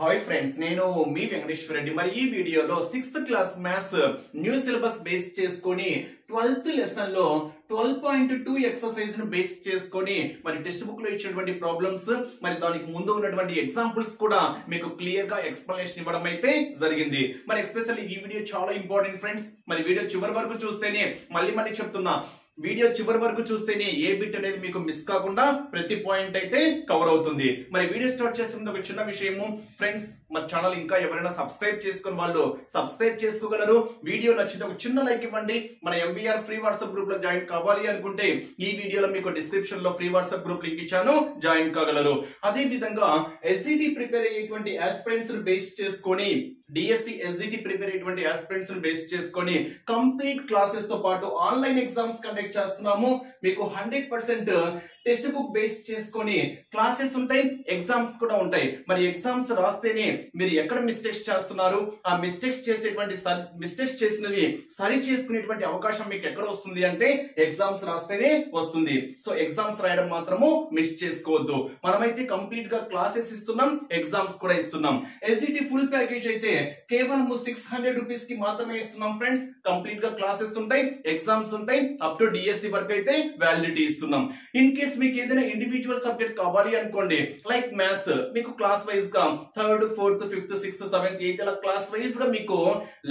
Hi friends, నేను మీ వెంకటేశ్వర రెడ్డి. మరి ఈ వీడియోలో 6th class maths new syllabus base చేసుకొని 12th లెసన్ లో 12.2 ఎక్సర్సైజ్ ను బేస్ చేసుకొని మరి టెక్స్ట్ బుక్ లో ఇచ్చినటువంటి ప్రాబ్లమ్స్ మరి దానికి ముందు ఉన్నటువంటి ఎగ్జాంపుల్స్ కూడా మీకు క్లియర్ గా ఎక్స్ప్లెనేషన్ ఇవ్వడం అయితే జరిగింది. మరి ఎస్పెషల్లీ ఈ వీడియో చాలా ఇంపార్టెంట్ ఫ్రెండ్స్. మరి వీడియో చివరి వరకు చూస్తేనే మళ్ళీ చెప్తున్నా, వీడియో చివరి వరకు చూస్తేనే ఏ బిట్ అనేది మీకు మిస్ కాకుండా ప్రతి పాయింట్ అయితే కవర్ అవుతుంది. మరి వీడియో స్టార్ట్ చేసే ముందు ఒక చిన్న విషయము ఫ్రెండ్స్, మన ఛానల్ ఇంకా ఎవరైనా సబ్స్క్రైబ్ చేసుకుని వాళ్ళు సబ్స్క్రైబ్ చేసుకోగలరు. వీడియో నచ్చితే ఒక చిన్న లైక్ ఇవ్వండి. మన ఎంవీఆర్ ఫ్రీ వాట్సాప్ గ్రూప్ లో జాయిన్ కావాలి అనుకుంటే ఈ వీడియోలో మీకు డిస్క్రిప్షన్ లో ఫ్రీ వాట్సాప్ గ్రూప్ లింక్ ఇచ్చాను, జాయిన్ కాగలరు. అదే విధంగా ఎస్జిటి ప్రిపేర్ అయ్యేటువంటి ఆస్పిరెంట్స్ బేస్ చేసుకొని డిఎస్సి ఎస్జిటి ప్రిపేర్ అయ్యేటువంటి ఆస్పిరెంట్స్ బేస్ చేసుకొని కంప్లీట్ క్లాసెస్ తో పాటు ఆన్లైన్ ఎగ్జామ్స్ కండక్ట్ చేస్తున్నాము. మీకు 100% టెక్స్ట్ బుక్ బేస్ చేసుకొని క్లాసెస్ ఉంటాయి, ఎగ్జామ్స్ కూడా ఉంటాయి. మరి ఎగ్జామ్స్ రాస్తేనే మీరు ఎక్కడ మిస్టేక్స్ చేస్తున్నారు, ఆ మిస్టేక్స్ చేసినవి సరి చేసుకునేటువంటి అవకాశం మీకు ఎక్కడ వస్తుంది అంటే ఎగ్జామ్స్ రాస్తేనే వస్తుంది. సో ఎగ్జామ్స్ రాయడం మాత్రము మిస్ చేసుకోవద్దు. మనమైతే కంప్లీట్ గా క్లాసెస్ ఇస్తున్నాం, ఎగ్జామ్స్ కూడా ఇస్తున్నాం. ఎస్జిటి ఫుల్ ప్యాకేజ్ అయితే కేవలం 600 రూపీస్ కి మాత్రమే ఇస్తున్నాం ఫ్రెండ్స్. కంప్లీట్ గా క్లాసెస్ ఉంటాయి, ఎగ్జామ్స్ ఉంటాయి, అప్ టు డిఎస్సి వరకు అయితే వ్యాలిడిటీ ఇస్తున్నాం. ఇన్ కేస్ మీకు ఏదైనా ఇండివిజువల్ సబ్జెక్ట్ కావాలి అనుకోండి, లైక్ మ్యాథ్స్, మీకు క్లాస్ వైజ్ గా 3rd, 4th, 5th, 6th, 7th, 8th ఇలా క్లాస్ వైజ్ గా మీకు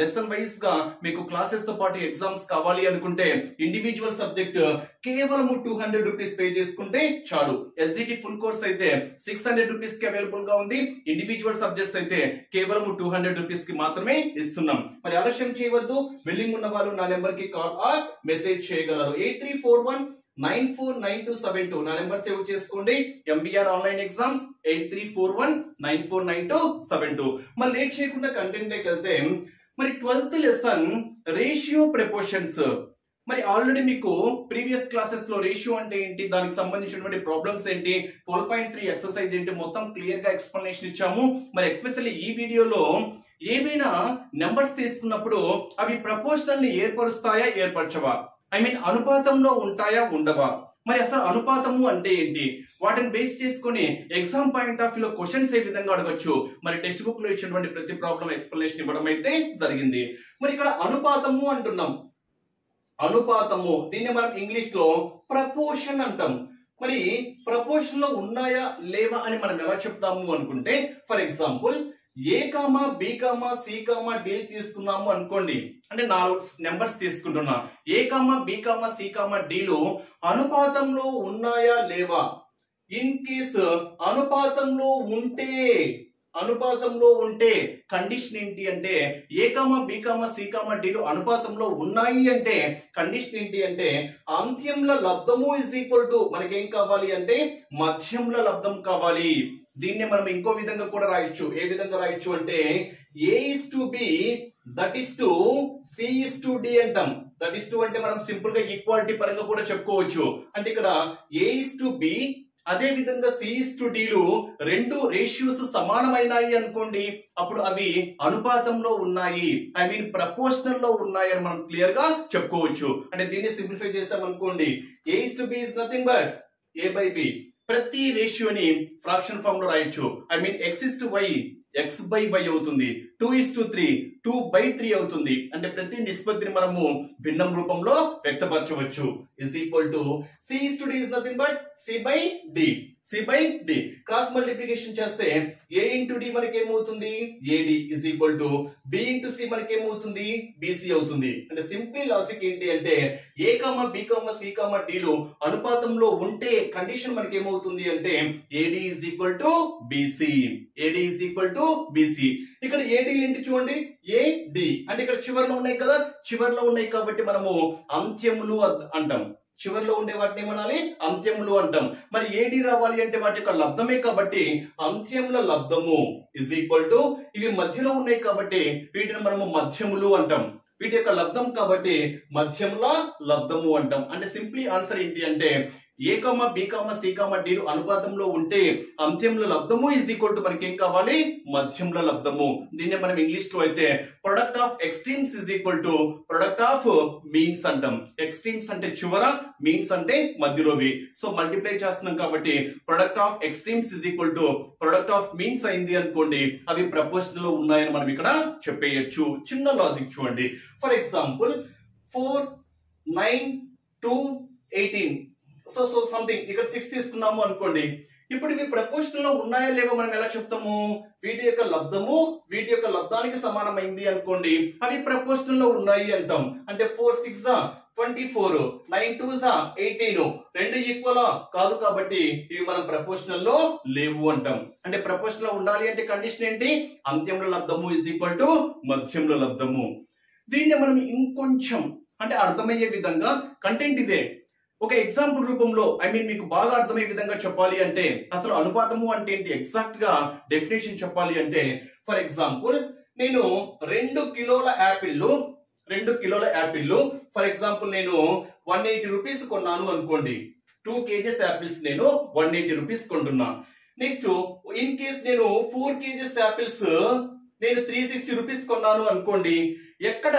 లెసన్ వైజ్ గా మీకు క్లాసెస్ తో పాటు ఎగ్జామ్స్ కావాలి అనుకుంటే ఇండివిజువల్ సబ్జెక్ట్ కేవలం 200 రూపీస్ పే చేసుకుంటే చాలు. ఎస్జిటి ఫుల్ కోర్స్ అయితే 600 రూపీస్ కి అవైలబుల్ గా ఉంది. ఇండివిజువల్ సబ్జెక్ట్స్ అయితే కేవలం 200 రూపీస్ కి మాత్రమే ఇస్తున్నాం. మరి ఆలస్యం చేయవద్దు. బిల్లింగ్ ఉన్న వాళ్ళు నా నెంబర్ కి కాల్ ఆర్ మెసేజ్ చేయగలరు. 8341949272 నా నెంబర్ సేవ్ చేసుకోండి. MBR online exams 8341949272. మరి లేట్ చేయకుండా కంటెంట్ లోకి వెళ్తే, మరి 12th లెసన్ రేషియో ప్రపోర్షన్స్. మరి ఆల్రెడీ మీకు ప్రీవియస్ క్లాసెస్ లో రేషియో అంటే ఏంటి, దానికి సంబంధించినటువంటి ప్రాబ్లమ్స్ ఏంటి, 12.3 ఎక్సర్సైజ్ ఏంటి, మొత్తం క్లియర్ గా ఎక్స్ప్లెనేషన్ ఇచ్చాము. మరి ఎస్పెషల్లీ ఈ వీడియోలో ఏవైనా నెంబర్స్ తీసుకున్నప్పుడు అవి ప్రపోర్షనల్ ని ఏర్పరుస్తాయా, ఏర్పరచవా, ఐ మీన్ అనుపాతంలో ఉంటాయా, ఉండవా, మరి అసలు అనుపాతము అంటే ఏంటి, వాటిని బేస్ చేసుకుని ఎగ్జామ్ పాయింట్ ఆఫ్ వ్యూ లో క్వశ్చన్స్ ఏ విధంగా అడగొచ్చు, మరి టెక్స్ట్ బుక్ లో ఇచ్చినటువంటి ప్రతి ప్రాబ్లం ఎక్స్ప్లెనేషన్ ఇవ్వడం అయితే జరిగింది. మరి ఇక్కడ అనుపాతము అంటున్నాం. అనుపాతము, దీన్ని మనం ఇంగ్లీష్ లో ప్రపోర్షన్ అంటాం. మరి ప్రపోర్షన్ లో ఉన్నాయా లేవా అని మనం ఎలా చెప్తాము అనుకుంటే, for example A comma B comma C comma D తీసుకున్నాము అనుకోండి, అంటే 4 నెంబర్స్ తీసుకుంటున్నా. A comma B comma C comma డిలు అనుపాతంలో ఉన్నాయా లేవా. ఇన్ కేస్ అనుపాతంలో ఉంటే కండిషన్ ఏంటి అంటే, A comma B comma C comma డిలు అనుపాతంలో ఉన్నాయి అంటే కండిషన్ ఏంటి అంటే అంత్యంల లబ్ధము ఇస్ ఈక్వల్ టు మనకేం కావాలి అంటే మధ్యంల లబ్ధం కావాలి. దీన్ని మనం ఇంకో విధంగా కూడా రాయొచ్చు. ఏ విధంగా రాయొచ్చు అంటే A:B that is to C:D అంటాం. దట్ ఇస్ టు అంటే మనం సింపుల్ గా ఈక్వాలిటీ పరంగా కూడా చెప్పుకోవచ్చు. అంటే ఇక్కడ A:B అదే విధంగా C:Dలు రెండు రేషియోస్ సమానమైనాయి అనుకోండి, అప్పుడు అవి అనుపాతంలో ఉన్నాయి, ఐ మీన్ ప్రపోర్షనల్ లో ఉన్నాయి అని మనం క్లియర్ గా చెప్పుకోవచ్చు. అంటే దీన్ని సింప్లిఫై చేస్తాం అనుకోండి, A:B is nothing but A/B. ప్రతి రేషియోని ఫ్రాక్షన్ ఫామ్ లో రాయొచ్చు. ఐ మీన్ X:Y X/Y అవుతుంది, 2:3 2/3 అవుతుంది. అంటే ప్రతి నిష్పత్తిని మనము భిన్నం రూపంలో వ్యక్తపరచవచ్చు. Is equal to C:D is nothing but C/D. Cross multiplication చేస్తే A:D మనకి ఏమవుతుంది, AD is equal to B:C మనకి ఏమవుతుంది, BC అవుతుంది. అంటే సింపుల్ లాజిక్ ఏంటి అంటే A comma B comma C comma డిలు అనుపాతంలో ఉంటే కండిషన్ మనకి ఏమవుతుంది అంటే AD is equal to BC. ఇక్కడ AD ఏంటి చూడండి, AD అంటే ఇక్కడ చివర్లో ఉన్నాయి కదా, చివర్లో ఉన్నాయి కాబట్టి మనము అంత్యములు అంటాం. చివర్లో ఉండే వాటిని ఏమనాలి, అంత్యములు అంటాం. మరి AD రావాలి అంటే వాటి యొక్క లబ్ధమే కాబట్టి అంత్యముల లబ్ధము ఇజ్ ఈక్వల్ టు, ఇవి మధ్యలో ఉన్నాయి కాబట్టి వీటిని మనము మధ్యములు అంటాం. వీటి యొక్క లబ్ధం కాబట్టి మధ్యముల లబ్ధము అంటాం. అంటే సింప్లీ ఆన్సర్ ఏంటి అంటే ఏ కామ బి కామ సి కామ డిలు అనుపాతంలో ఉంటే అంత్యంలో లబ్ధము ఈజ్ ఈక్వల్ టు మనకి ఏం కావాలి, మధ్యంలో లబ్ధము. దీన్ని మనం ఇంగ్లీష్ లో అయితే product of extremes is equal to product of means అంటాం. ఎక్స్ట్రీమ్స్ అంటే చివర, మీన్స్ అంటే మధ్యలోవి. సో మల్టిప్లై చేస్తున్నాం కాబట్టి product of extremes is equal to product of means అయింది అనుకోండి, అవి ప్రపోర్షనల్ లో ఉన్నాయని మనం ఇక్కడ చెప్పేయచ్చు. చిన్న లాజిక్ చూడండి. For example 4, 9, 2, 18. సో సంథింగ్ ఇక్కడ 6 తీసుకున్నాము అనుకోండి. ఇప్పుడు ఇవి ప్రపోర్షనల్ లో ఉన్నాయా లేవో మనం ఎలా చెప్తాము, వీటి యొక్క లబ్ధము వీటి యొక్క లబ్ధానికి సమానమైంది అనుకోండి, అవి ప్రపోర్షనల్ లో ఉన్నాయి అంటాం. అంటే 4 6 24, 9 2 18, రెండు ఈక్వల్ కాదు కాబట్టి ఇవి మనం ప్రపోర్షనల్ లో లేవు అంటాం. అంటే ప్రపోర్షనల్ లో ఉండాలి అంటే కండిషన్ ఏంటి, అంత్యంలో లబ్ధము ఇజ్ ఈక్వల్ టు మధ్యంలో లబ్ధము. దీన్ని మనం ఇంకొంచెం అంటే అర్థమయ్యే విధంగా, కంటెంట్ ఇదే, ఒక ఎగ్జాంపుల్ రూపంలో మీకు బాగా అర్థమయ్యే విధంగా చెప్పాలి అంటే, అసలు అనుపాతము అంటే ఏంటి ఎగ్జాక్ట్ గా డెఫినేషన్ చెప్పాలి అంటే, ఫర్ ఎగ్జాంపుల్ నేను 2 కిలోల యాపిల్లు ఫర్ ఎగ్జాంపుల్ నేను 180 రూపీస్ కొన్నాను అనుకోండి. 2 kgs యాపిల్స్ నేను 180 రూపీస్ కొంటున్నా. నెక్స్ట్ ఇన్ కేస్ నేను 4 kgs యాపిల్స్ నేను 360 రూపీస్ కొన్నాను అనుకోండి. ఎక్కడ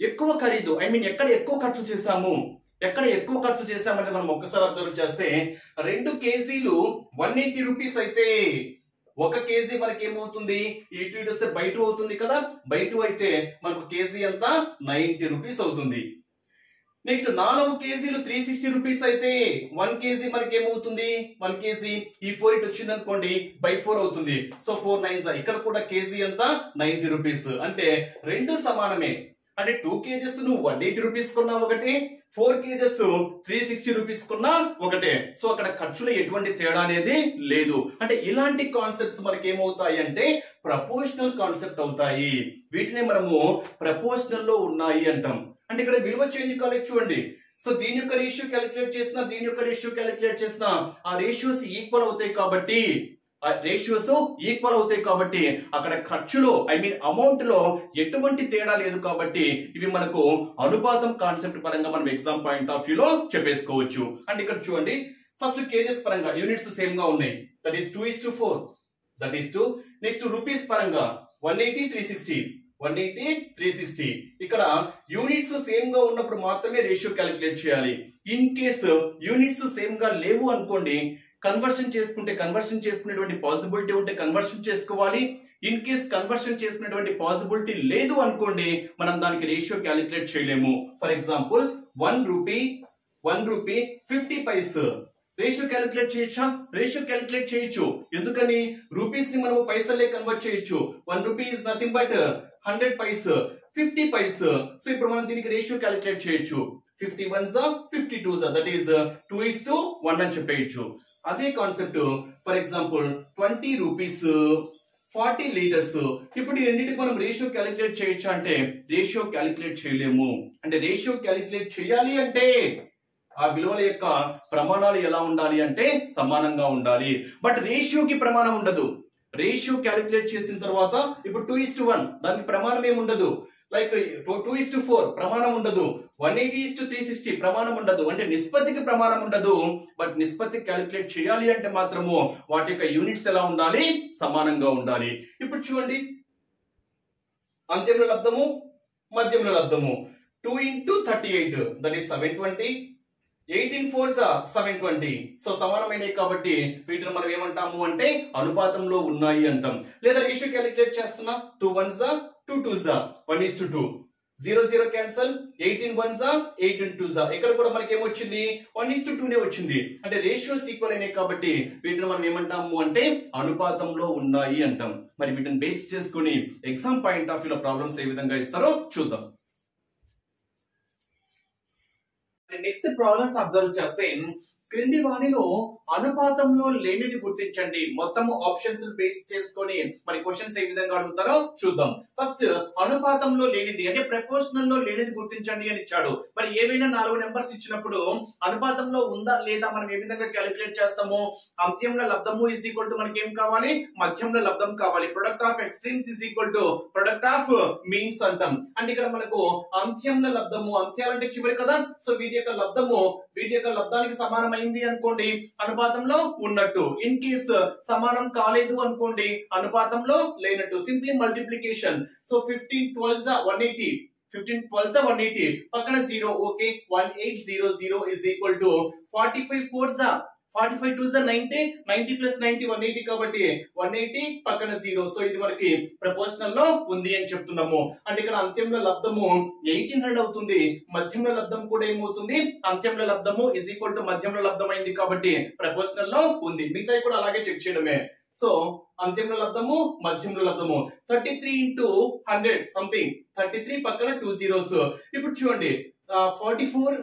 ఎక్కువ ఖరీదు, ఎక్కడ ఎక్కువ ఖర్చు చేశామని మనం ఒక్కసారి అబ్జర్వ్ చేస్తే, 2 కేజీలు 180 రూపీస్ అయితే 1 కేజీ మనకి ఏమవుతుంది, ఇటు ఇటు వస్తే బై 2 అవుతుంది కదా, బై 2 అయితే మనకు కేజీ అంతా 90 రూపీస్ అవుతుంది. నెక్స్ట్ 4 కేజీలు 360 రూపీస్ అయితే 1 కేజీ మనకి ఏమవుతుంది, 1 కేజీ ఈ 4 ఇటు వచ్చింది అనుకోండి, బై 4 అవుతుంది. సో 4 9 ఇక్కడ కూడా కేజీ అంతా 90 రూపీస్. అంటే రెండు సమానమే. అంటే 2 కేజెస్ నువ్వు 180 రూపీస్ కొన్నా ఒకటే, 4 కేజెస్ 360 రూపీస్ కొన్నా ఒకటే. సో అక్కడ ఖర్చులో ఎటువంటి తేడా అనేది లేదు. అంటే ఇలాంటి కాన్సెప్ట్స్ మనకి ఏమవుతాయి అంటే ప్రపోర్షనల్ కాన్సెప్ట్ అవుతాయి. వీటిని మనము ప్రపోర్షనల్ లో ఉన్నాయి అంటాం. అంటే ఇక్కడ విలువ చేంజ్ కాలేదు చూడండి. సో దీని యొక్క రేషియో క్యాలిక్యులేట్ చేసినా, దీని యొక్క రేషియో క్యాలిక్యులేట్ చేసినా ఆ రేషియోస్ ఈక్వల్ అవుతాయి కాబట్టి అక్కడ ఖర్చులో అమౌంట్ లో ఎటువంటి తేడా లేదు కాబట్టి ఇవి మనకు అనుపాతం కాన్సెప్ట్ పరంగా మనం ఎగ్జామ్ పాయింట్ ఆఫ్ వ్యూ లో చెప్పేసుకోవచ్చు. అంటే ఇక్కడ చూడండి, ఫస్ట్ కేజెస్ పరంగా యూనిట్స్ సేమ్ గా ఉన్నాయి, that is 2:4, that is 2. Next rupees పరంగా 180 360. ఇక్కడ యూనిట్స్ సేమ్ గా ఉన్నప్పుడు మాత్రమే రేషియో క్యాలిక్యులేట్ చేయాలి. ఇన్ కేస్ యూనిట్స్ సేమ్ గా లేవు అనుకోండి, కన్వర్షన్ చేసుకునేటువంటి పాసిబిలిటీ ఉంటే కన్వర్షన్ చేసుకోవాలి. ఇన్ కేస్ కన్వర్షన్ చేసుకునేటువంటి పాసిబిలిటీ లేదు అనుకోండి, మనం దానికి రేషియో క్యాలిక్యులేట్ చేయలేము. For example 1 rupee 50 paise ratio calculate చేయొచ్చా? రేషియో క్యాలిక్యులేట్ చేయొచ్చు. ఎందుకని, రూపీస్ ని మనం పైసలే కన్వర్ట్ చేయొచ్చు. 1 rupee is nothing but 100 paise, 50 paise. So ఇప్పుడు మనం దీనికి రేషియో క్యాలిక్యులేట్ చేయొచ్చు. 51s 52s, దట్ ఈస్ 2:1 అని చెప్పేయచ్చు. అదే concept for example 20 rupees 40 litres. ఇప్పుడు ఈ రెండింటికి మనం రేషియో క్యాలిక్యులేట్ చేయొచ్చా అంటే రేషియో క్యాలిక్యులేట్ చేయలేము. అంటే రేషియో క్యాలిక్యులేట్ చేయాలి అంటే ఆ విలువల యొక్క ప్రమాణాలు ఎలా ఉండాలి అంటే సమానంగా ఉండాలి. బట్ రేషియోకి ప్రమాణం ఉండదు. రేషియో క్యాలిక్యులేట్ చేసిన తర్వాత ఇప్పుడు 2:1 దానికి ప్రమాణం ఏమి ఉండదు. లైక్ 2:4 ప్రమాణం ఉండదు. 180:360 ప్రమాణం ఉండదు. అంటే నిష్పత్తికి ప్రమాణం ఉండదు. బట్ నిష్పత్తి క్యాలిక్యులేట్ చేయాలి అంటే మాత్రము వాటి యొక్క యూనిట్స్ ఎలా ఉండాలి, సమానంగా ఉండాలి. ఇప్పుడు చూడండి, అంత్యంలో లబ్ధము మధ్యంలో లబ్ధము 2 into 38 that is 720. 18 4s 720. So సమానమైనవి కాబట్టి వీటిని మనం ఏమంటాము అంటే అనుపాతంలో ఉన్నాయి అంటాం. లేదా రేషియో క్యాలిక్యులేట్ చేస్తున్నా 2 1s 2 2s 1:2. 0 0 cancel. 18 1s 18 2s. ఇక్కడ కూడా మనకి ఏమొచ్చింది 1:2 వచ్చింది. అంటే రేషియోస్ ఈక్వల్ అయినాయి కాబట్టి వీటిని మనం ఏమంటాము అంటే అనుపాతంలో ఉన్నాయి అంటాం. మరి వీటిని బేస్ చేసుకుని ఎగ్జామ్ పాయింట్ ఆఫ్ వ్యూ లో ప్రాబ్లమ్స్ ఏ విధంగా ఇస్తారో చూద్దాం. నెక్స్ట్ ప్రాబ్లమ్స్ అబ్జర్వ్ చేస్తే, క్రింది వాణిలో అనుపాతంలో లేనిది గుర్తించండి. మొత్తం ఆప్షన్స్ బేస్ చేసుకొని మరి క్వశ్చన్స్ ఏ విధంగా అడుగుతారో చూద్దాం. ఫస్ట్ అనుపాతంలో లేనిది అంటే ప్రపోర్షనల్ లో లేనిది గుర్తించండి అని ఇచ్చాడు. మరి ఏవైనా 4 నెంబర్స్ ఇచ్చినప్పుడు అనుపాతంలో ఉందా లేదా మనం ఏ విధంగా క్యాలిక్యులేట్ చేస్తాము? అంత్యంలో లబ్ధము ఇస్ ఈక్వల్ టు మనకి ఏం కావాలి? మధ్యంలో లబ్ధం కావాలి. Product of extremes is equal to product of means అంటాం. అంటే ఇక్కడ మనకు అంత్యంలో లబ్ధము, అంత్యాలంటే చివరి కదా, సో వీటి యొక్క లబ్ధము వీటి యొక్క లబ్ధానికి సమానమైంది అనుకోండి, అనుపాతంలో ఉన్నట్టు. ఇన్ కేస్ సమానం కాలేదు అనుకోండి, అనుపాతంలో లేనట్టు. Simply multiplication. సో 15 12 180, 15 12 180 పక్కన 0. Okay, 1800 is equal to 45 4 45 2 90, 90 plus 90 180 కాబట్టి 180 పక్కన 0. సో ఇది మనకి ప్రపోర్షనల్ లో ఉంది అని చెప్తున్నాము. అంటే ఇక్కడ అంత్యంలో లబ్ధము 1800 అవుతుంది, మధ్యంలో లబ్ధం కూడా ఏమవుతుంది? అంత్యంలో లబ్ధము ఇస్ ఈక్వల్ టు మధ్యంలో లబ్ధం అయింది కాబట్టి ప్రపోర్షనల్ లో ఉంది. మిగతా కూడా అలాగే చెక్ చేయడమే. సో అంత్యంలో లబ్ధము, మధ్యంలో లబ్ధము. 33 into 100 సంథింగ్, 33 పక్కన 2 zeros. ఇప్పుడు చూడండి 44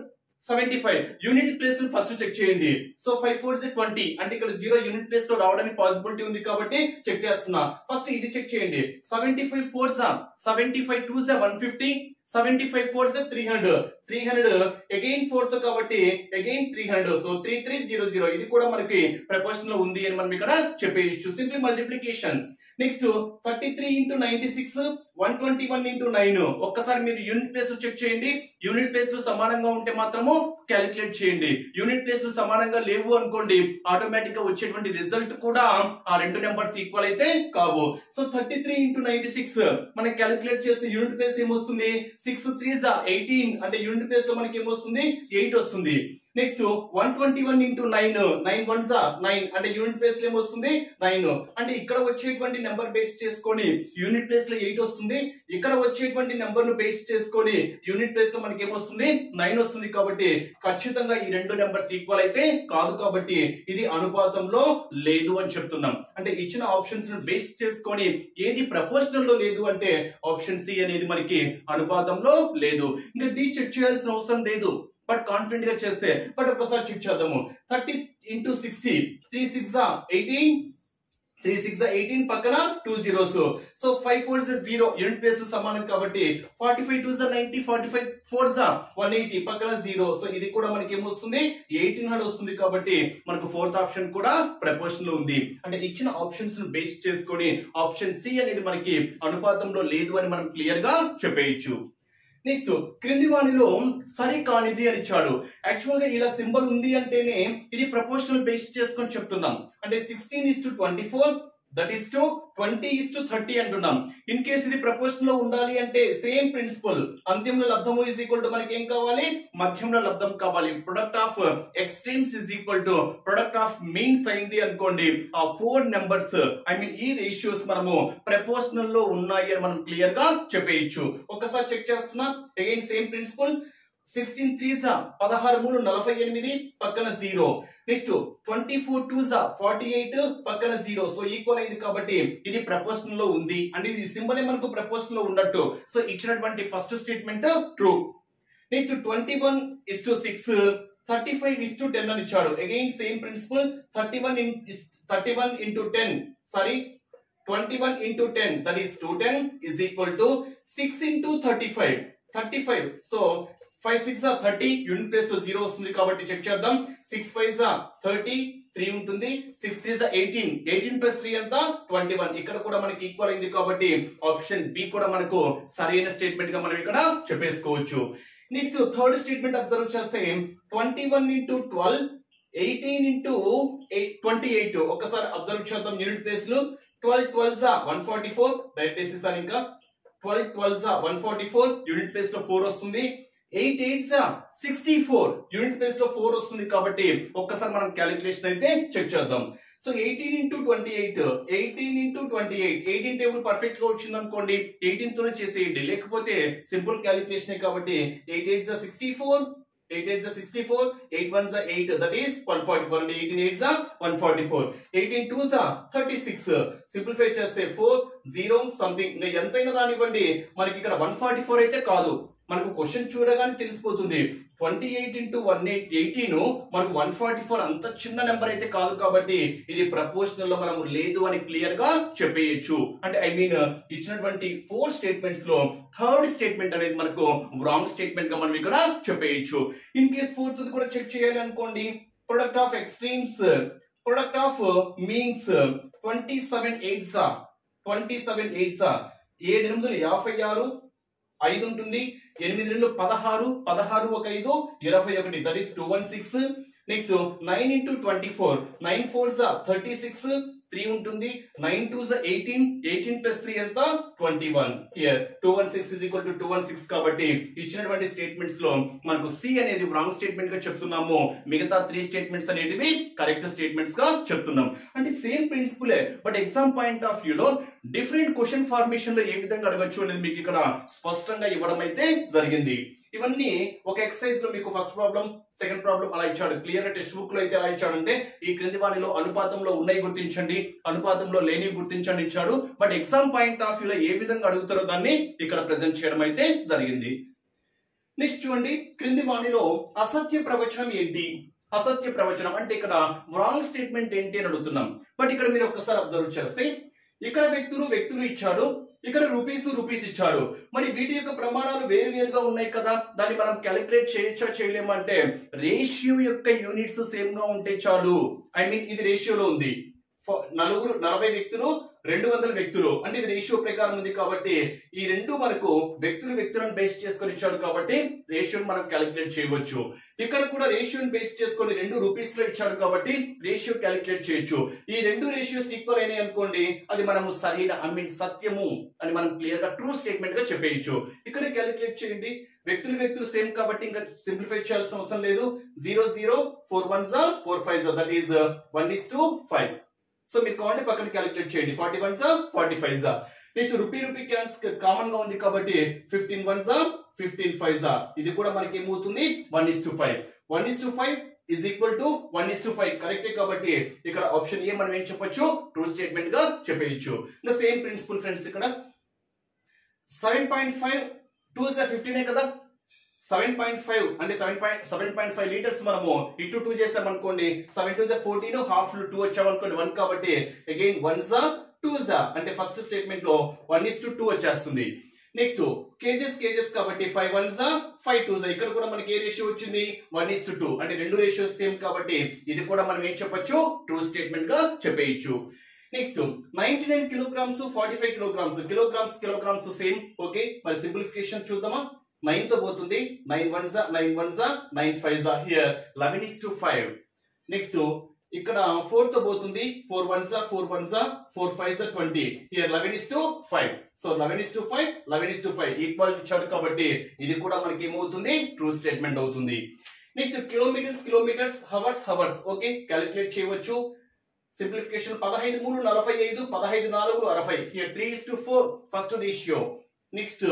75 యూనిట్ ప్లేస్ ఫస్ట్ చెక్ చేయండి. సో 5 4 20 అంటే ఇక్కడ 0 యూనిట్ ప్లేస్ లో రావడానికి పాసిబిలిటీ ఉంది కాబట్టి చెక్ చేస్తున్నా. ఫస్ట్ ఇది చెక్ చేయండి. 75 4 75 2 150, 75 4 300, 300 అగైన్ 4 తో కాబట్టి అగైన్ 300. సో 3300 ఇది కూడా మనకి ప్రపోర్షన్ లో ఉంది అని మనం ఇక్కడ చెప్పేయచ్చు. Simple multiplication. Next 33 into 96, 121 into 9. ఒక్కసారి మీరు యూనిట్ ప్లేస్ చెక్ చేయండి. యూనిట్ ప్లేస్ సమానంగా ఉంటే మాత్రము క్యాలిక్యులేట్ చేయండి. యూనిట్ ప్లేస్ సమానంగా లేవు అనుకోండి, ఆటోమేటిక్ గా వచ్చేటువంటి రిజల్ట్ కూడా ఆ రెండు నెంబర్స్ ఈక్వల్ అయితే కావు. సో 33 into 96 మనం క్యాలిక్యులేట్ చేస్తే యూనిట్ ప్లేస్ ఏమొస్తుంది? 6 3s 18 అంటే యూనిట్ ప్లేస్ లో మనకి ఏమొస్తుంది? 8 వస్తుంది. నెక్స్ట్ 121 into 9, 9 1s 9 అంటే యూనిట్ ప్లేస్ లో ఏమొస్తుంది? 9. అంటే ఇక్కడ వచ్చేటువంటి నెంబర్ బేస్ చేసుకొని యూనిట్ ప్లేస్ లో 8 వస్తుంది, ఇక్కడ వచ్చేటువంటి నెంబర్ ను బేస్ చేసుకొని యూనిట్ ప్లేస్ లో మనకి ఏమొస్తుంది? 9 వస్తుంది. కాబట్టి ఖచ్చితంగా ఈ రెండు నెంబర్స్ ఈక్వల్ అయితే కాదు, కాబట్టి ఇది అనుపాతంలో లేదు అని చెప్తున్నాం. అంటే ఇచ్చిన ఆప్షన్స్ ను బేస్ చేసుకొని ఏది ప్రపోర్షనల్ లో లేదు అంటే ఆప్షన్ సి అనేది మనకి అనుపాతంలో లేదు. ఇంకా డి చెక్ చేయాల్సిన అవసరం లేదు, బట్ కాన్ఫిడెంట్ గా చేస్తే. బట్ ఒక్కసారి చెక్ చేద్దాము. 30 into 60, 3 6 18, 3 6 18 పక్కన 2 zeros. సో 5 4 0 యూనిట్ ప్లేస్ సమానం కాబట్టి 45 2 90, 45 4 180 పక్కన 0. సో ఇది కూడా మనకి ఏమొస్తుంది? 1800 వస్తుంది. కాబట్టి మనకు ఫోర్త్ ఆప్షన్ కూడా ప్రపోర్షన్ లో ఉంది. అంటే ఇచ్చిన ఆప్షన్స్ ను బేస్ చేసుకొని ఆప్షన్ సి అనేది మనకి అనుపాతంలో లేదు అని మనం క్లియర్ గా చెప్పేయచ్చు. నెక్స్ట్ క్రింది వాణిలో సరి కానిది అని ఇచ్చాడు. యాక్చువల్ గా ఇలా సింబల్ ఉంది అంటేనే ఇది ప్రపోర్షనల్ బేస్ చేసుకొని చెప్తున్నాం. అంటే 16:24 దట్ ఈస్ టు 20:30 అంటున్నాం. ఇన్ కేస్ ఇది ప్రపోర్షన్ లో ఉండాలి అంటే సేమ్ ప్రిన్సిపల్, అంత్యంలో లబ్ధము ఇస్ ఈక్వల్ టు మనకి ఏం కావాలి? మధ్యంలో లబ్ధం కావాలి. Product of extremes is equal to product of means అయింది అనుకోండి, ఆ 4 నెంబర్స్ ఐ మీన్ ఈ రేషియోస్ మనము ప్రపోర్షనల్ లో ఉన్నాయి అని మనం క్లియర్ గా చెప్పేయచ్చు. ఒకసారి చెక్ చేస్తున్నా. Again same principle. 16 3s 16 3 48 పక్కన 0. నెక్స్ట్ 24 2s 48 పక్కన 0. సో ఈక్వల్ అయింది కాబట్టి ఇది ప్రపోర్షన్ లో ఉంది. అంటే ఇది సింబల్ మనకు ప్రపోర్షన్ లో ఉన్నట్టు. సో ఇచ్చినటువంటి ఫస్ట్ స్టేట్మెంట్ ట్రూ. నెక్స్ట్ 21:6, 35:10 అని ఇచ్చాడు. Again same principle. 31 into 10 sorry 21 into 10 that is 210 is equal to 6 into 35. So 5 6 30 unit place లో 0 వస్తుంది కాబట్టి చెక్ చేద్దాం. 6 5 30 3 ఉంటుంది. 6 3 18, 18 plus 3 అంతా 21. ఇక్కడ కూడా మనకి ఈక్వల్ అయింది కాబట్టి ఆప్షన్ బి కూడా మనకు సరైన స్టేట్మెంట్ గా మనం ఇక్కడ చెప్పేసుకోవచ్చు. నెక్స్ట్ థర్డ్ స్టేట్మెంట్ అబ్జర్వ్ చేస్తే 21 into 12, 18 into 28. ఒకసారి అబ్జర్వ్ చేద్దాం యూనిట్ ప్లేస్ లో. 12 12 144 డైరెక్ట్ వేసేసాను. ఇంకా 12 12 144 యూనిట్ ప్లేస్ లో 4 వస్తుంది. 8 8 64 యూనిట్ ప్లేస్ లో 4 వస్తుంది. కాబట్టి ఒక్కసారి మనం క్యాలిక్యులేషన్ అయితే చెక్ చేద్దాం. So 18 into 28, 18 into 28, 18 table perfect గా వచ్చింది అనుకోండి, 18 తోనే చేసేయండి. లేకపోతే సింపుల్ క్యాలిక్యులేషన్ కాబట్టి 8 8 64, 8 8 64, 8 1 8 that is 144 and 18 8 144, 18 2 36. సింప్లిఫై చేస్తే 4 0 సంథింగ్ ఎంతైనా రానివ్వండి, మనకి ఇక్కడ 144 అయితే కాదు, మనకు క్వశ్చన్ చూడగానే తెలిసిపోతుంది 28 into 18 మనకు 144 అంత చిన్న నెంబర్ అయితే కాదు కాబట్టి ఇది ప్రపోర్షనల్ లో మనము లేదు అని క్లియర్ గా చెప్పేయచ్చు. అంటే ఐ మీన్ ఇచ్చినటువంటి 4 స్టేట్మెంట్స్ లో థర్డ్ స్టేట్మెంట్ అనేది మనకు రాంగ్ స్టేట్మెంట్ గా మనం ఇక్కడ చెప్పేయచ్చు. ఇన్ కేస్ ఫోర్త్ కూడా చెక్ చేయాలి అనుకోండి, product of extremes, product of means 27 8s 7 8 56 5 ఉంటుంది, 8 2 16 16 1 5 21 that is 216. Next 9 into 24 9 4s 36 3 ఉంటుంది, 9 2s 18 18 plus 3 ఎంత 21. హియర్ 216 is equal to 216 కాబట్టి ఇచ్చినటువంటి స్టేట్మెంట్స్ లో మనకు సి అనేది రాంగ్ స్టేట్మెంట్ గా చెప్తున్నాము, మిగతా 3 స్టేట్మెంట్స్ అనేటివి కరెక్ట్ స్టేట్మెంట్స్ గా చెప్తున్నాం. అంటే సేమ్ ప్రిన్సిపులే, but exam point of view లో డిఫరెంట్ క్వశ్చన్ ఫార్మేషన్ లో ఏ విధంగా అడగచ్చు అనేది మీకు ఇక్కడ స్పష్టంగా ఇవ్వడం అయితే జరిగింది. ఇవన్నీ ఒక ఎక్సర్సైజ్ లో మీకు ఫస్ట్ ప్రాబ్లం సెకండ్ ప్రాబ్లం అలా ఇచ్చాడు. క్లియర్ గా టెక్స్ట్ బుక్ లో అయితే ఎలా ఇచ్చాడంటే ఈ క్రింది వాటిలో అనుపాతంలో ఉన్నాయి గుర్తించండి, అనుపాతంలో లేని గుర్తించండి ఇచ్చాడు. But exam point of view లో ఏ విధంగా అడుగుతారో దాన్ని ఇక్కడ ప్రెజెంట్ చేయడం అయితే జరిగింది. నెక్స్ట్ చూడండి, క్రింది వాణిలో అసత్య ప్రవచనం ఏంటి? అసత్య ప్రవచనం అంటే ఇక్కడ రాంగ్ స్టేట్మెంట్ ఏంటి అని అడుగుతున్నాం. బట్ ఇక్కడ మీరు ఒక్కసారి అబ్జర్వ్ చేస్తే ఇక్కడ వ్యక్తులు ఇచ్చాడు, ఇక్కడ రూపీస్ ఇచ్చాడు. మరి వీటి యొక్క ప్రమాణాలు వేరుగా ఉన్నాయి కదా, దాన్ని మనం క్యాలిక్యులేట్ చేయొచ్చా చేయలేమంటే రేషియో యొక్క యూనిట్స్ సేమ్ గా ఉంటే చాలు. ఐ మీన్ ఇది రేషియోలో ఉంది, 40 వ్యక్తులు 200 వ్యక్తులు అంటే ఇది రేషియో ప్రకారం ఉంది కాబట్టి ఈ రెండు మనకు వ్యక్తులను బేస్ చేసుకొని ఇచ్చాడు కాబట్టి రేషియోని మనం క్యాలిక్యులేట్ చేయవచ్చు. ఇక్కడ కూడా రేషియోని బేస్ చేసుకొని 2 రూపీస్ లో ఇచ్చాడు కాబట్టి రేషియో క్యాలిక్యులేట్ చేయొచ్చు. ఈ 2 రేషియోస్ ఈక్వల్ అయినాయి అనుకోండి, అది మనము సరైన ఐ మీన్ సత్యము అని మనం క్లియర్ గా ట్రూ స్టేట్మెంట్ గా చెప్పేయచ్చు. ఇక్కడ క్యాలిక్యులేట్ చేయండి, వ్యక్తులు సేమ్ కాబట్టి ఇంకా సింప్లిఫై చేయాల్సిన అవసరం లేదు. 0 0 4 1s 4 5s that is 1:5. So మీరు కావాలంటే పక్కన క్యాలిక్యులేట్ చేయండి, 41s 45s. Next rupee common గా ఉంది కాబట్టి 15 1s 15 5s. ఇది కూడా మనకి ఏమవుతుంది 1:5. 1:5 is equal to 1:5 కరెక్టే కాబట్టి ఇక్కడ ఆప్షన్ ఏ మనం ఏం చెప్పొచ్చు ట్రూ స్టేట్మెంట్ గా చెప్పేయచ్చు. ఇంకా సేమ్ ప్రిన్సిపల్ ఫ్రెండ్స్, ఇక్కడ 7.5 2 is 15 కదా, 7.5 అంటే 7.5 లీటర్స్ మనము ఇంటూ 2 చేస్తాం అనుకోండి, 7 2 14 హాఫ్ 2 వచ్చామనుకోండి 1 కాబట్టి అగైన్ 1s 2s అంటే ఫస్ట్ స్టేట్మెంట్ లో 1:2 వచ్చేస్తుంది. నెక్స్ట్ కేజెస్ కాబట్టి 5 1s 5 2s, ఇక్కడ కూడా మనకి ఏ రేషియో వచ్చింది 1:2 అంటే రెండు రేషియోస్ సేమ్ కాబట్టి ఇది కూడా మనం ఏం చెప్పొచ్చు ట్రూ స్టేట్మెంట్ గా చెప్పేయచ్చు. Next 99 kilograms 45 kilograms same. Okay, మరి సింప్లిఫికేషన్ చూద్దామా. 9 తో పోతుంది, 9 1s 9 5s హియర్ 11:5. నెక్స్ట్ ఇక్కడ 4 తో పోతుంది, 4 1s 4 5s 20 here 11:5. So 11:5 equal ఇచ్చాడు కాబట్టి ఇది కూడా మనకి ఏమవుతుంది ట్రూ స్టేట్మెంట్ అవుతుంది. Next kilometres hours. Okay, calculate చేయవచ్చు. Simplification 15 3 45 15 4 60 here 3:4 first ratio. Next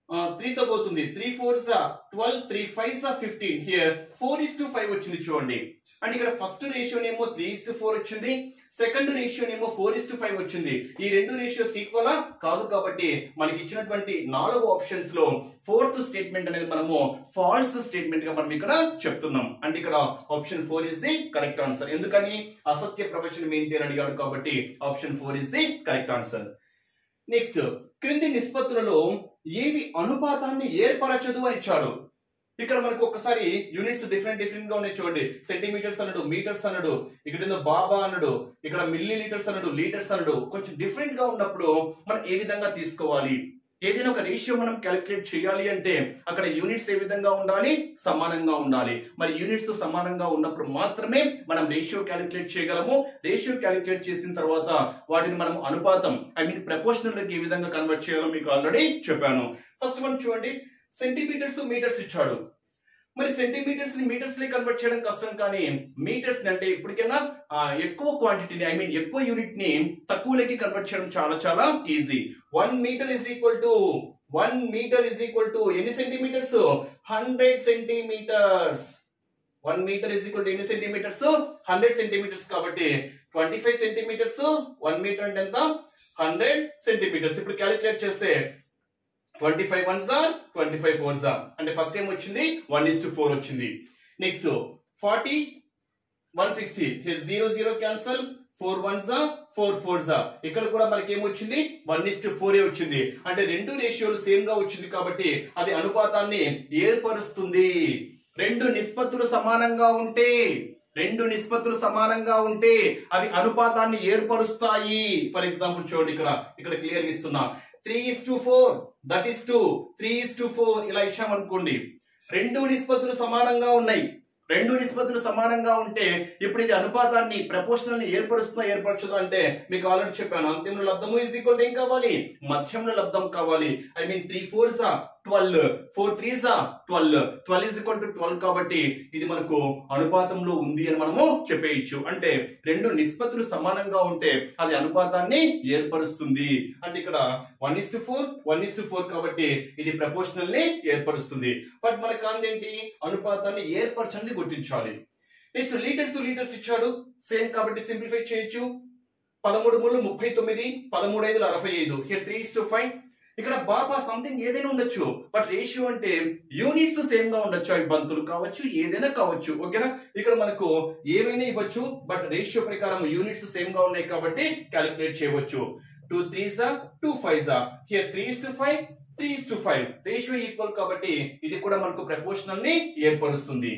3 తో పోతుంది, 3 4s 12 3 5s 15 హియర్ 4:5 వచ్చింది చూడండి. అంటే ఇక్కడ ఫస్ట్ రేషియో ఏమో 3:4 వచ్చింది, సెకండ్ రేషియో ఏమో 4:5 వచ్చింది. ఈ రెండు రేషియోస్ ఈక్వల్ కాదు కాబట్టి మనకి ఇచ్చినటువంటి 4 ఆప్షన్స్ లో ఫోర్త్ స్టేట్మెంట్ అనేది మనము ఫాల్స్ స్టేట్మెంట్ గా మనం ఇక్కడ చెప్తున్నాం. అంటే ఇక్కడ option 4 is the correct answer. ఎందుకని అసత్య ప్రవచనం ఏంటి అని అడిగాడు కాబట్టి option 4 is the correct answer. Next క్రింది నిష్పత్తులలో ఏవి అనుపాతాన్ని ఏర్పరచదు అని ఇచ్చాడు. ఇక్కడ మనకు ఒకసారి యూనిట్స్ డిఫరెంట్ గా ఉన్నాయి చూడండి. సెంటీమీటర్స్ అన్నాడు, మీటర్స్ అన్నాడు, ఇక్కడ బాబా అన్నాడు, ఇక్కడ మిల్లీ లీటర్స్ అన్నాడు, లీటర్స్ అన్నాడు. కొంచెం డిఫరెంట్ గా ఉన్నప్పుడు మనం ఏ విధంగా తీసుకోవాలి, ఏదైనా ఒక రేషియో మనం క్యాలిక్యులేట్ చేయాలి అంటే అక్కడ యూనిట్స్ ఏ విధంగా ఉండాలి సమానంగా ఉండాలి. మరి యూనిట్స్ సమానంగా ఉన్నప్పుడు మాత్రమే మనం రేషియో క్యాలిక్యులేట్ చేయగలము. రేషియో క్యాలిక్యులేట్ చేసిన తర్వాత వాటిని మనం అనుపాతం ఐ మీన్ ప్రపోర్షనల్ కి ఏ విధంగా కన్వర్ట్ చేయాలో మీకు ఆల్రెడీ చెప్పాను. ఫస్ట్ వన్ చూడండి, సెంటీమీటర్స్ మీటర్స్ ఇచ్చాడు. మరి సెంటీమీటర్స్ ని మీటర్స్ ని కన్వర్ట్ చేయడం కష్టం, కానీ మీటర్స్ ని అంటే ఇప్పటికైనా ఎక్కువ క్వాంటిటీని ఐ మీన్ ఎక్కువ యూనిట్ ని తక్కువలోకి కన్వర్ట్ చేయడం చాలా easy. 1 metre is equal to ఎన్ని centimetres 100 centimetres. 1 metre is equal to ఎన్ని సెంటీమీటర్స్ 100 సెంటీమీటర్స్ కాబట్టి 25 సెంటీమీటర్స్ 1 మీటర్ అంటే ఎంత 100 సెంటీమీటర్స్. ఇప్పుడు క్యాలిక్యులేట్ చేస్తే 25 ones are 25 fours are అంటే ఫస్ట్ టైం వచ్చింది 1:4 వచ్చింది. Next 40 160 here 0 0 cancel 4 ones are 4 fours are ఇక్కడ కూడా మనకి ఏమొచ్చింది 1:4 వచ్చింది. అంటే రెండు రేషియోలు సేమ్ గా వచ్చింది కాబట్టి అది అనుపాతాన్ని ఏర్పరుస్తుంది. రెండు నిష్పత్తులు సమానంగా ఉంటే అవి అనుపాతాన్ని ఏర్పరుస్తాయి. ఫర్ ఎగ్జాంపుల్ చూడండి ఇక్కడ క్లియర్ ఇస్తున్నా 3:4 దట్ ఈస్ 2 3:4 ఇలా ఇచ్చామనుకోండి. రెండు నిష్పత్తులు సమానంగా ఉంటే ఇప్పుడు ఇది అనుపాతాన్ని ప్రపోర్షనల్ ని ఏర్పరుస్తుందా ఏర్పరచదు అంటే మీకు ఆల్రెడీ చెప్పాను. అంతిమ లబ్ధము ఈజ్ ఈక్వల్ టు ఏం కావాలి, మధ్యంలో లబ్ధం కావాలి. I mean 3 4s 12 4 3s 12 12 is equal to 12 కాబట్టి ఇది మనకు అనుపాతంలో ఉంది అని మనము చెప్పేయచ్చు. అంటే రెండు నిష్పత్తులు సమానంగా ఉంటే అది అనుపాతాన్ని ఏర్పరుస్తుంది. అంటే ఇక్కడ 1:4 కాబట్టి ఇది ప్రపోర్షనల్ ని ఏర్పరుస్తుంది. బట్ మనకు అందేంటి అనుపాతాన్ని ఏర్పరచని గుర్తించాలి. నెక్స్ట్ లీటర్స్ ఇచ్చాడు సేమ్ కాబట్టి సింప్లిఫై చేయొచ్చు. 13 3 39 13 5 65 here 3:5 ఇక్కడ బాబా సంథింగ్ ఏదైనా ఉండొచ్చు బట్ రేషియో అంటే యూనిట్స్ సేమ్ గా ఉండొచ్చు. అవి బంతులు కావచ్చు ఏదైనా కావచ్చు. ఓకేనా ఇక్కడ మనకు ఏమైనా ఇవ్వచ్చు బట్ రేషియో ప్రకారం యూనిట్స్ సేమ్ గా ఉన్నాయి కాబట్టి క్యాలిక్యులేట్ చేయవచ్చు. 2 3s 2 5s here 3:5 3:5 ratio equal కాబట్టి ఇది కూడా మనకు ప్రపోర్షనల్ ని ఏర్పరుస్తుంది.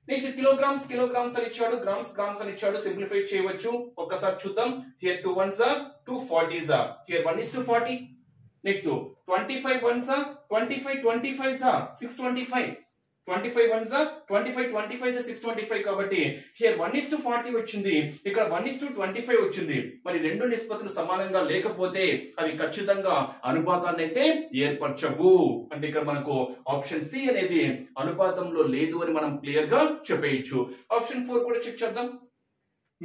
నెక్స్ట్ కిలోగ్రామ్స్ అని ఇచ్చాడు, గ్రామ్స్ అని ఇచ్చాడు. సింప్లిఫై చేయవచ్చు. ఒక్కసారి చూద్దాం. Here 2 1s 2 40s here 1:40. Next 25 ones 25 25s 625 25 ones 25 25s 625 కాబట్టి హియర్ 1:40 వచ్చింది, ఇక్కడ 1:25 వచ్చింది. మరి రెండు నిష్పత్తులు సమానంగా లేకపోతే అవి ఖచ్చితంగా అనుపాతాన్ని అయితే ఏర్పరచవు. అంటే ఇక్కడ మనకు ఆప్షన్ సి అనేది అనుపాతంలో లేదు అని మనం క్లియర్ గా చెప్పేయచ్చు. ఆప్షన్ 4 కూడా చెక్ చేద్దాం.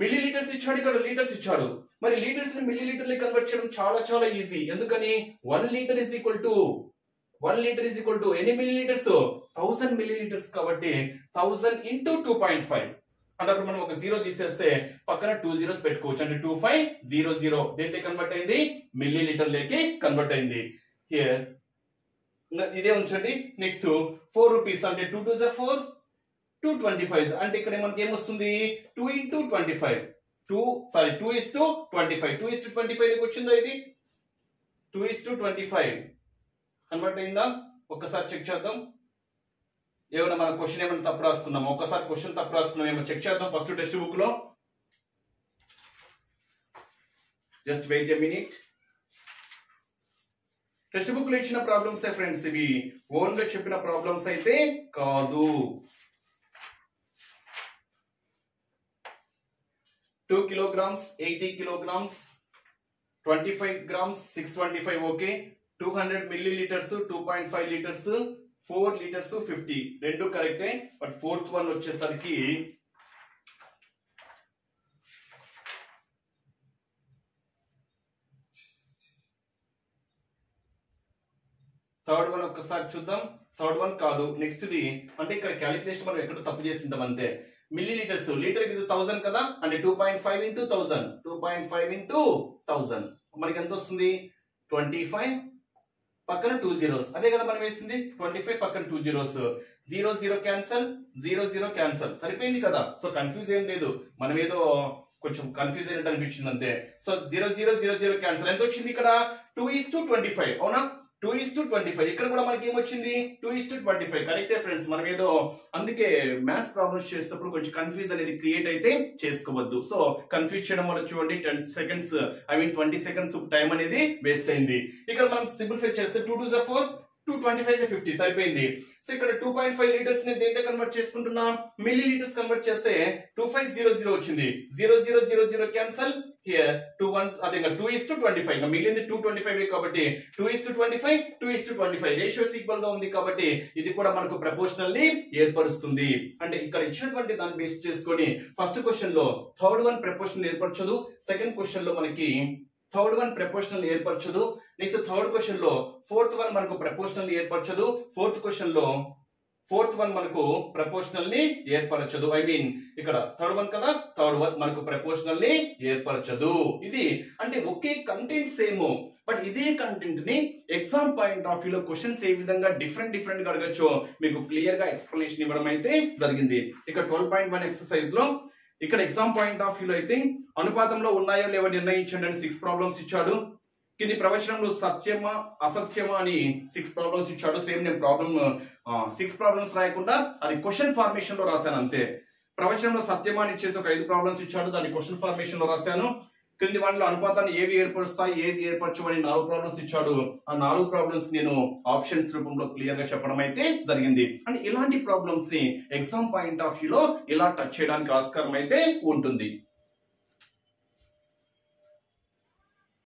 మిల్లీ లీటర్స్ ఇచ్చాడు, ఇక్కడ లీటర్స్ ఇచ్చాడు. మరి లీటర్స్ ని మిల్లీ లీటర్ కన్వర్ట్ చేయడం చాలా ఈజీ. ఎందుకని 1 లీటర్ ఈజ్ ఈక్వల్ టు ఎన్ని మిల్లీ లీటర్స్ 1000 మిల్లీ లీటర్స్ కాబట్టి 1000 into 2.5 అంటే అప్పుడు మనం ఒక 0 తీసేస్తే పక్కన 2 zeros పెట్టుకోవచ్చు. అంటే 2500 దేంట్లో కన్వర్ట్ అయింది, మిల్లీ లీటర్ లేకి కన్వర్ట్ అయింది. హియర్ ఇదే ఉంచండి. నెక్స్ట్ 4 rupees అంటే 2 2s 4 225 అంటే ఇక్కడ మనకి ఏమొస్తుంది 2 into 25 2:25 2:25 వచ్చిందా, ఇది 2:25 కన్వర్ట్ అయిందా? ఒక్కసారి చెక్ చేద్దాం. ఏమైనా మన క్వశ్చన్ ఏమైనా తప్పు రాసుకున్నాం, ఒక్కసారి క్వశ్చన్ తప్పు రాసుకున్నాం ఏమో చెక్ చేద్దాం. ఫస్ట్ టెక్స్ట్ బుక్ లో just wait a minute. Textbook లో ఇచ్చిన ప్రాబ్లమ్స్ ఫ్రెండ్స్, ఇవి ఓన్ గా చెప్పిన ప్రాబ్లమ్స్ అయితే కాదు. 2 kilograms 80 kilograms 25 grams 625 okay. 200 milliliters 2.5 liters 4 liters 50 రెండు కరెక్టే. బట్ ఫోర్త్ వన్ వచ్చేసరికి థర్డ్ వన్ ఒక్కసారి చూద్దాం. థర్డ్ వన్ కాదు, నెక్స్ట్ ది అంటే ఇక్కడ క్యాలిక్యులేషన్ మనం ఎక్కడ తప్పు చేసింటాం అంతే. మిల్లీ లీటర్స్ లీటర్ కి 1000 కదా, అంటే 2.5 into 1000 2.5 into 1000 మనకి ఎంత వస్తుంది 25 పక్కన 2 zeros అదే కదా మనం వేసింది. 25 పక్కన 2 zeros 0 0 క్యాన్సల్ 0 0 క్యాన్సల్ సరిపోయింది కదా. సో కన్ఫ్యూజ్ ఏం లేదు, మనం ఏదో కొంచెం కన్ఫ్యూజ్ అయినట్టు అనిపించింది అంతే. సో 0 0 0 0 క్యాన్సల్ ఎంత వచ్చింది ఇక్కడ 2:25 అవునా. 2:25 ఇక్కడ కూడా మనకి ఏమొచ్చింది 2:25 కరెక్టే ఫ్రెండ్స్. మనం ఏదో అందుకే మ్యాథ్స్ ప్రాబ్లమ్స్ చేసేటప్పుడు కొంచెం కన్ఫ్యూజ్ అనేది క్రియేట్ అయితే చేసుకోవద్దు. సో కన్ఫ్యూజ్ చేయడం వల్ల చూడండి 10 seconds 20 seconds టైం అనేది వేస్ట్ అయింది. ఇక్కడ మనం సింప్లిఫై చేస్తే 2 2s 4 225 50 సరిపోయింది. సో ఇక్కడ 2.5 లీటర్స్ ని దేంతో కన్వర్ట్ చేసుకుంటున్నాం, మిల్లీ లీటర్స్ కన్వర్ట్ చేస్తే 2500 వచ్చింది. 0 0 0 0 క్యాన్సల్. హియర్ 2 ones అదే 2:25 మిగిలింది 225 కాబట్టి 2:25 2:25 రేషియోస్ ఈక్వల్ గా ఉంది కాబట్టి ఇది కూడా మనకు ప్రపోర్షనల్ ని ఏర్పరుస్తుంది. అంటే ఇక్కడ ఇచ్చినటువంటి దాన్ని బేస్ చేసుకొని ఫస్ట్ క్వశ్చన్ లో థర్డ్ వన్ ప్రపోర్షనల్ ఏర్పరచదు, సెకండ్ క్వశ్చన్ లో మనకి థర్డ్ వన్ ప్రపోర్షనల్ ఏర్పరచదు. నెక్స్ట్ థర్డ్ క్వశ్చన్ లో ఫోర్త్ వన్ మనకు ప్రపోర్షనల్ ఏర్పరచదు, ఫోర్త్ క్వశ్చన్ లో ఫోర్త్ వన్ మనకు ప్రపోర్షనల్ ని ఏర్పరచదు. ఐ మీన్ ఇక్కడ థర్డ్ వన్ కదా, థర్డ్ వన్ మనకు ప్రపోర్షనల్ ని ఏర్పరచదు. ఇది అంటే ఒకే కంటెంట్ సేమ్, బట్ ఇదే కంటెంట్ ని ఎగ్జామ్ పాయింట్ ఆఫ్ వ్యూ లో క్వశ్చన్స్ ఏ విధంగా డిఫరెంట్ గా అడగచ్చో మీకు క్లియర్ గా ఎక్స్ప్లెనేషన్ ఇవ్వడం అయితే జరిగింది. ఇక్కడ 12.1 ఎక్సర్సైజ్ లో ఇక్కడ ఎగ్జామ్ పాయింట్ ఆఫ్ వ్యూ లో అయితే అనుపాతంలో ఉన్నాయో లేవో నిర్ణయించండి అని 6 ప్రాబ్లమ్స్ ఇచ్చాడు. కింది ప్రవచనంలో సత్యమా అసత్యమా అని 6 ప్రాబ్లమ్స్ ఇచ్చాడు. సేమ్ నేను 6 ప్రాబ్లమ్స్ రాయకుండా అది క్వశ్చన్ ఫార్మేషన్ లో రాశాను అంతే. ప్రవచనంలో సత్యమా అని ఇచ్చేసి ఒక 5 ప్రాబ్లమ్స్ ఇచ్చాడు, దాన్ని క్వశ్చన్ ఫార్మేషన్ లో రాశాను. క్రింది వాటిలో అనుపాతాన్ని ఏవి ఏర్పరుస్తాయి ఏవి ఏర్పరచమని 4 ప్రాబ్లమ్స్ ఇచ్చాడు. ఆ 4 ప్రాబ్లమ్స్ నేను ఆప్షన్స్ రూపంలో క్లియర్ గా చెప్పడం అయితే జరిగింది. అంటే ఇలాంటి ప్రాబ్లమ్స్ ని ఎగ్జామ్ పాయింట్ ఆఫ్ వ్యూ లో ఇలా టచ్ చేయడానికి ఆస్కారం అయితే ఉంటుంది.